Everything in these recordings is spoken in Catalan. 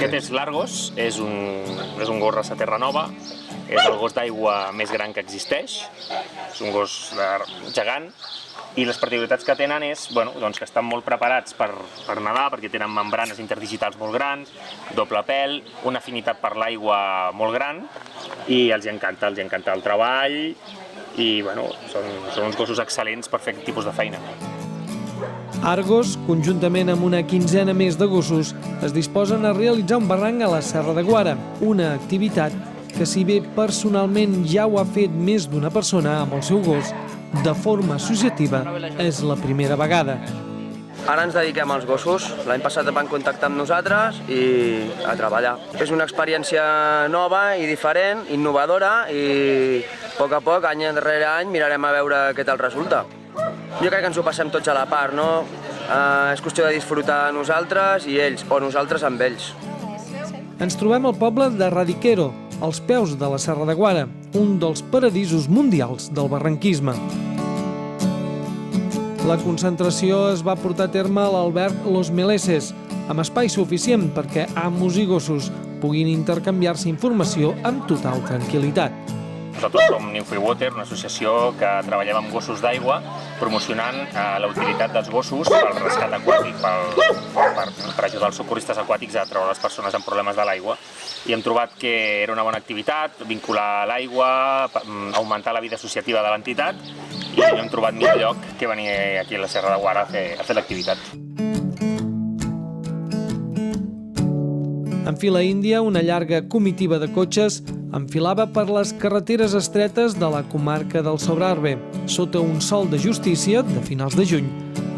Aquest és l'Argos, és un gos raça Terranova, és el gos d'aigua més gran que existeix, és un gos gegant, i les particularitats que tenen és que estan molt preparats per nedar, perquè tenen membranes interdigitals molt grans, doble pèl, una afinitat per l'aigua molt gran, i els encanta el treball, i són uns gossos excel·lents per fer aquest tipus de feina. Argos, conjuntament amb una quinzena més de gossos, es disposen a realitzar un barranc a la Serra de Guara, una activitat que, si bé personalment ja ho ha fet més d'una persona amb el seu gos, de forma associativa és la primera vegada. Ara ens dediquem als gossos. L'any passat van contactar amb nosaltres i a treballar. És una experiència nova i diferent, innovadora, i a poc, any darrere any, mirarem a veure què tal resulta. Jo crec que ens ho passem tots a la part, no? És qüestió de disfrutar nosaltres i ells, o nosaltres amb ells. Ens trobem al poble de Radiquero, als peus de la Serra de Guara, un dels paradisos mundials del barranquisme. La concentració es va portar a terme a l'alberg Los Meleses, amb espai suficient perquè amos i gossos puguin intercanviar-se informació amb total tranquil·litat. Nosaltres som New Free Water, una associació que treballem amb gossos d'aigua, promocionant la utilitat dels gossos pel rescat aquàtic, per ajudar els socorristes aquàtics a treure les persones amb problemes de l'aigua. I hem trobat que era una bona activitat, vincular l'aigua, augmentar la vida associativa de l'entitat, i no hem trobat millor lloc que venir aquí a la Serra de Guara a fer l'activitat. En fila índia, una llarga comitiva de cotxes enfilava per les carreteres estretes de la comarca del Sobrarbe, sota un sol de justícia de finals de juny,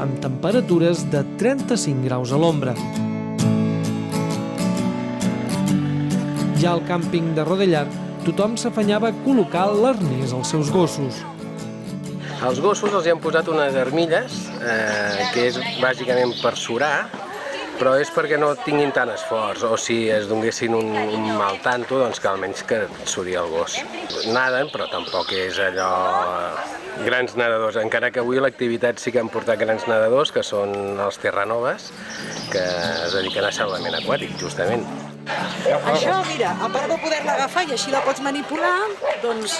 amb temperatures de 35 graus a l'ombra. Ja al càmping de Rodellar, tothom s'afanyava a col·locar l'arnès als seus gossos. Als gossos els hi han posat unes armilles, que és bàsicament per surar, però és perquè no tinguin tant esforç, o si es donguessin un mal tanto, doncs que almenys que suri el gos. Naden, però tampoc és allò grans nedadors, encara que avui a l'activitat sí que han portat grans nedadors, que són els Terranoves, que es dediquen a salvament aquàtic, justament. Això, mira, a part de poder-la agafar i així la pots manipular, doncs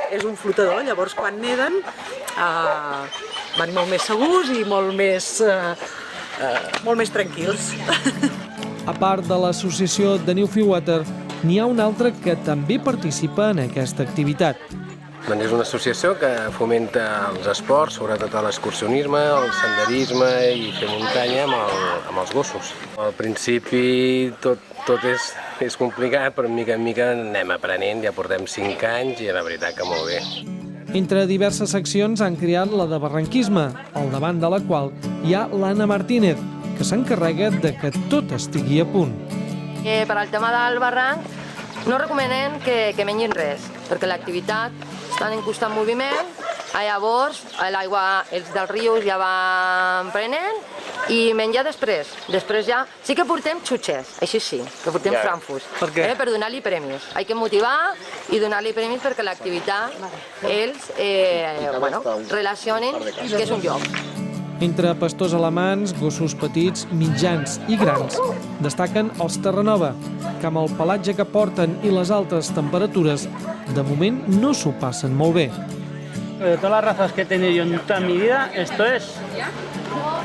és un flotador, llavors quan neden van molt més segurs i molt més tranquils. A part de l'associació de New Free Water, n'hi ha una altra que també participa en aquesta activitat. Doncs és una associació que fomenta els esports, sobretot l'excursionisme, el senderisme i fer muntanya amb els gossos. Al principi tot és complicat, però mica en mica anem aprenent, ja portem 5 anys i la veritat que molt bé. Entre diverses seccions han creat la de barranquisme, al davant de la qual hi ha l'Anna Martínez, que s'encarrega de que tot estigui a punt. Per al tema del barranc no recomanem que mengin res, perquè l'activitat està en constant moviment, llavors l'aigua els dels rius ja van prenent i menjar després. Després ja sí que portem xutxes, així sí, que portem frankfurts, per donar-li premis. Hay que motivar i donar-li premis perquè l'activitat ells relacionin que és un joc. Entre pastors alemans, gossos petits, mitjans i grans, destaquen els Terranova, que amb el pelatge que porten i les altes temperatures, de moment no s'ho passen molt bé. De todas las razas que he tenido yo en toda mi vida, esto es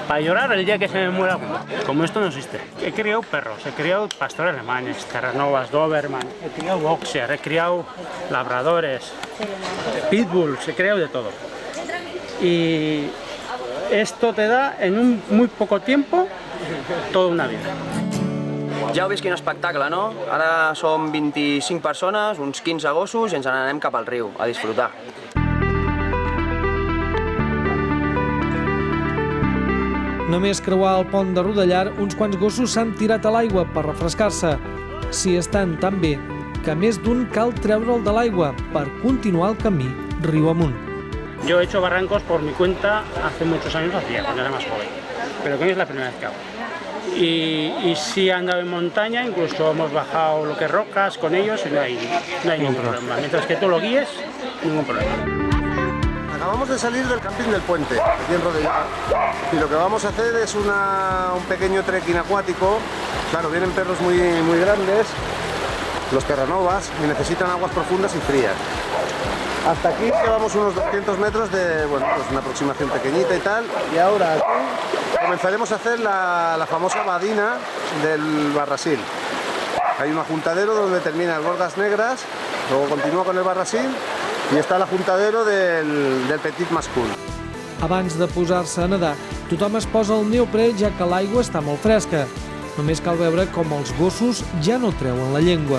para llorar el día que se me muera uno. Como esto no existe. He criado perros, he criado pastores alemanes, Terranovas, Doberman, he criado boxer, he criado labradores, pitbulls, he criado de todo. Y esto te da en un muy poco tiempo toda una vida. Ja heu vist quin espectacle, no? Ara som 25 persones, uns 15 gossos i ens n'anem cap al riu a disfrutar. Només creuar el pont de Rodellar, uns quants gossos s'han tirat a l'aigua per refrescar-se. Si estan tan bé, que més d'un cal treure'l de l'aigua per continuar el camí riu amunt. Yo he hecho barrancos por mi cuenta hace muchos años, cuando era más joven, pero que hoy es la primera vez que hago. Y sí he andado en montaña, incluso hemos bajado lo que es rocas con ellos y no hay ningún problema. Mientras que tú lo guíes, ningún problema. Acabamos de salir del camping del Puente, aquí en Rodellar, y lo que vamos a hacer es un pequeño trekking acuático Claro, vienen perros muy grandes, los Terranovas, y necesitan aguas profundas y frías. Hasta aquí llevamos unos 200 metros de, bueno, pues una aproximación pequeñita y tal, y ahora aquí comenzaremos a hacer la famosa badina del Barrasil. Hay un ajuntadero donde termina el Gorgas Negras, luego continúa con el Barrasil i està l'ajuntadero del Petit Mascul. Abans de posar-se a nedar, tothom es posa el neoprè ja que l'aigua està molt fresca. Només cal veure com els gossos ja no treuen la llengua.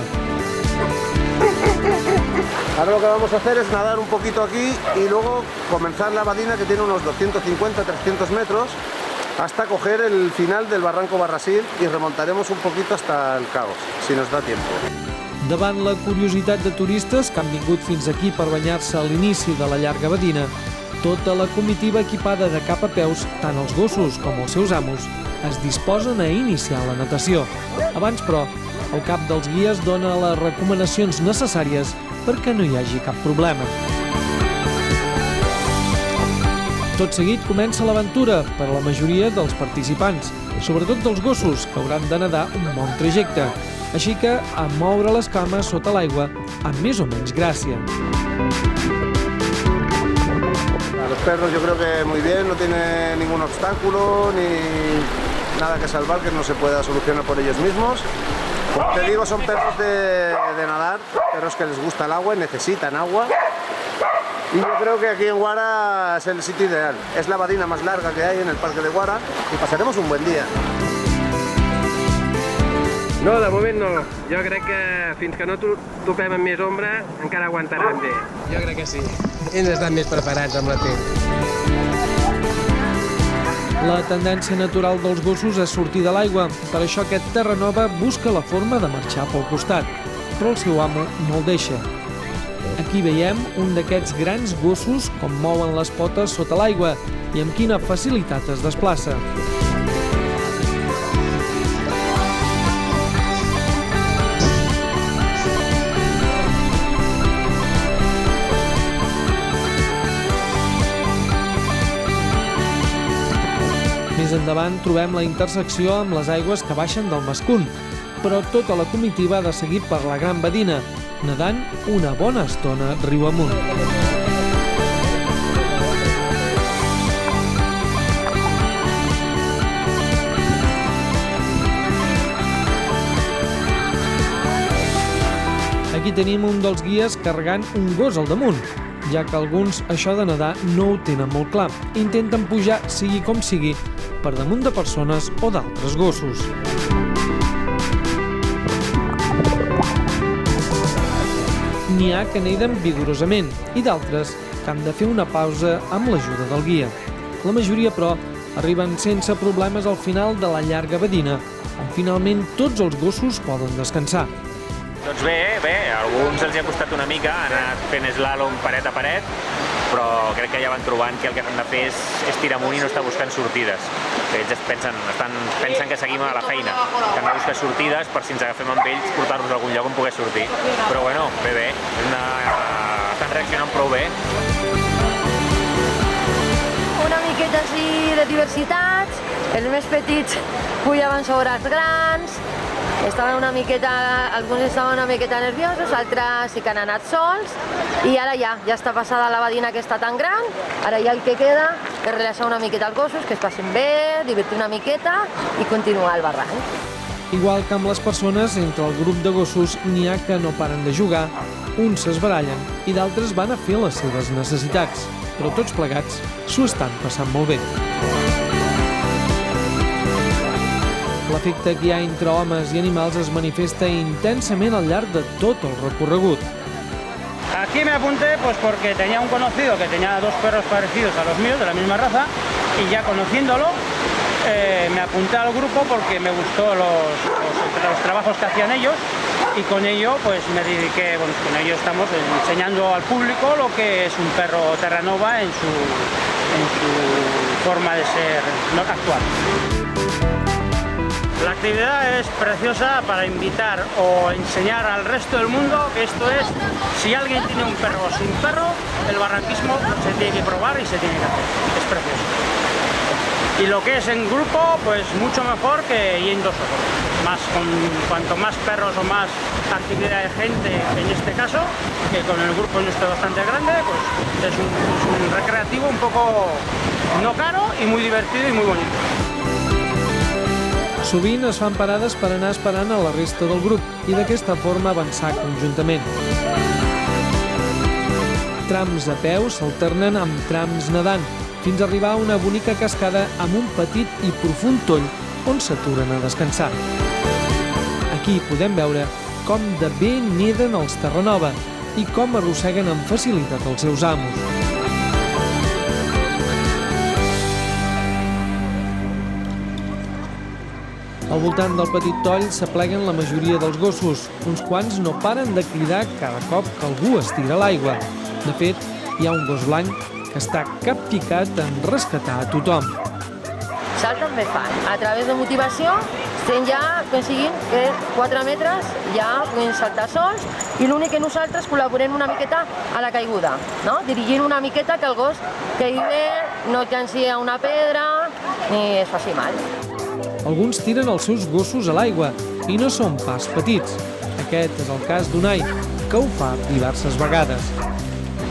Ahora lo que vamos a hacer es nadar un poquito aquí y luego comenzar la badina que tiene unos 250-300 metros hasta coger el final del barranco Barrasil y remontaremos un poquito hasta el Caos, si nos da tiempo. Davant la curiositat de turistes que han vingut fins aquí per banyar-se a l'inici de la llarga badina, tota la comitiva equipada de cap a peus, tant els gossos com els seus amos, es disposen a iniciar la natació. Abans, però, el cap dels guies dona les recomanacions necessàries perquè no hi hagi cap problema. Tot seguit comença l'aventura per a la majoria dels participants, sobretot dels gossos, que hauran de nedar un bon trajecte. Així que a moure les cames sota l'aigua amb més o menys gràcia. A los perros yo creo que muy bien, no tiene ningún obstáculo ni nada que salvar que no se pueda solucionar por ellos mismos. Como te digo, son perros de nadar, perros que les gusta el agua y necesitan agua. Y yo creo que aquí en Guara es el sitio ideal. Es la badina más larga que hay en el parque de Guara y pasaremos un buen día. No, de moment no. Jo crec que fins que no topem amb més ombra encara aguantaran bé. Jo crec que sí. Hem d'estar més preparats amb la temps. La tendència natural dels gossos és sortir de l'aigua. Per això aquest Terranova busca la forma de marxar pel costat, però el seu amo no el deixa. Aquí veiem un d'aquests grans gossos com mouen les potes sota l'aigua i amb quina facilitat es desplaça. Més endavant trobem la intersecció amb les aigües que baixen del Mascun, però tota la comitiva ha de seguir per la Gran Badina, nedant una bona estona riu amunt. Aquí tenim un dels guies carregant un gos al damunt, ja que alguns això de nedar no ho tenen molt clar. Intenten pujar, sigui com sigui, per damunt de persones o d'altres gossos. N'hi ha que neden vigorosament i d'altres que han de fer una pausa amb l'ajuda del guia. La majoria, però, arriben sense problemes al final de la llarga badina, on finalment tots els gossos poden descansar. Doncs bé, a alguns els ha costat una mica, han anat fent slalom paret a paret, però crec que ja van trobant que el que han de fer és tirar amunt i no estar buscant sortides. Ells pensen que seguim a la feina, que han de buscar sortides per si ens agafem amb ells, portar-nos a algun lloc on poder sortir. Però bueno, bé, estan reaccionant prou bé. Una miqueta així de diversitats, els més petits pujaven sobre els grans, alguns estaven una miqueta nerviosos, altres sí que han anat sols, i ara ja està passada la badina que està tan gran, ara ja el que queda és relaxar una miqueta els gossos, que es passin bé, divertir una miqueta i continuar el barranc. Igual que amb les persones, entre el grup de gossos n'hi ha que no paren de jugar, uns s'esbarallen i d'altres van a fer les seves necessitats, però tots plegats s'ho estan passant molt bé. L'efecte que hi ha entre homes i animals es manifesta intensament al llarg de tot el recorregut. Aquí me apunté pues porque tenía un conocido que tenía dos perros parecidos a los míos, de la misma raza, y ya conociéndolo me apunté al grupo porque me gustó los trabajos que hacían ellos, y con ello pues me dediqué, con ello estamos enseñando al público lo que es un perro Terranova en su forma de ser actual. La actividad es preciosa para invitar o enseñar al resto del mundo que esto es, si alguien tiene un perro o sin perro, el barranquismo se tiene que probar y se tiene que hacer. Es precioso. Y lo que es en grupo, pues mucho mejor que yendo solo. Cuanto más perros o más actividad de gente, en este caso, que con el grupo nuestro bastante grande, pues es un recreativo un poco no caro y muy divertido y muy bonito. Sovint es fan parades per anar esperant a la resta del grup i d'aquesta forma avançar conjuntament. Trams a peu s'alternen amb trams nedant, fins a arribar a una bonica cascada amb un petit i profund toll on s'aturen a descansar. Aquí podem veure com de bé neden els Terranova i com arrosseguen amb facilitat els seus amos. Al voltant del petit toll s'apleguen la majoria dels gossos. Uns quants no paren de cridar cada cop que algú es tira a l'aigua. De fet, hi ha un gos blanc que està capficat en rescatar a tothom. Salten bé fan. A través de motivació, estem ja aconseguint que 4 metres ja puguin saltar sols i l'únic que nosaltres col·laborem una miqueta a la caiguda, no? Dirigint una miqueta que el gos caigui bé, no llanci a una pedra ni es faci mal. Alguns tiren els seus gossos a l'aigua i no són pas petits. Aquest és el cas d'Unai, que ho fa diverses vegades.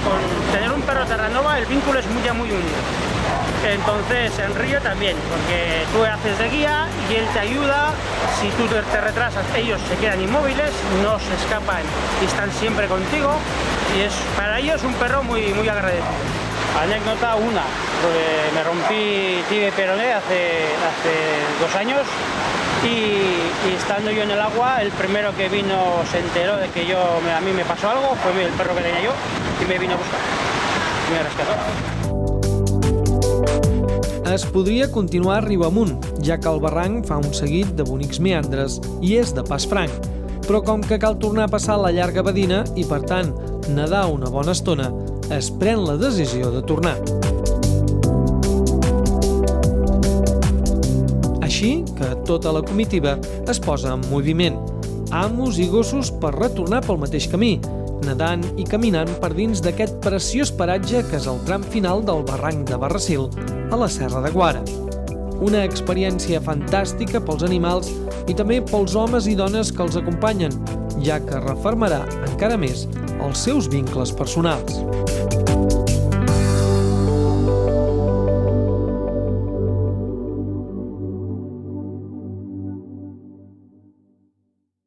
Con tener un perro Terranova el vínculo es muy unido. Entonces en río también, porque tú haces de guía y él te ayuda. Si tú te retrasas, ellos se quedan inmóviles, no se escapan y están siempre contigo. Y es para ellos un perro muy agradecido. Anécdota una, porque me rompí tibia y peroné hace 2 años y estando yo en el agua, el primero que vino se enteró de que a mí me pasó algo, fue el perro que tenía yo y me vino a buscar y me rescató. Es podria continuar riu amunt, ja que el barranc fa un seguit de bonics meandres i és de pas franc. Però com que cal tornar a passar la llarga badina i, per tant, nedar una bona estona, es pren la decisió de tornar. Així que tota la comitiva es posa en moviment. Amos i gossos per retornar pel mateix camí, nedant i caminant per dins d'aquest preciós paratge que és el tram final del barranc de Barracil, a la Serra de Guara. Una experiència fantàstica pels animals i també pels homes i dones que els acompanyen, ja que refermarà encara més els seus vincles personals.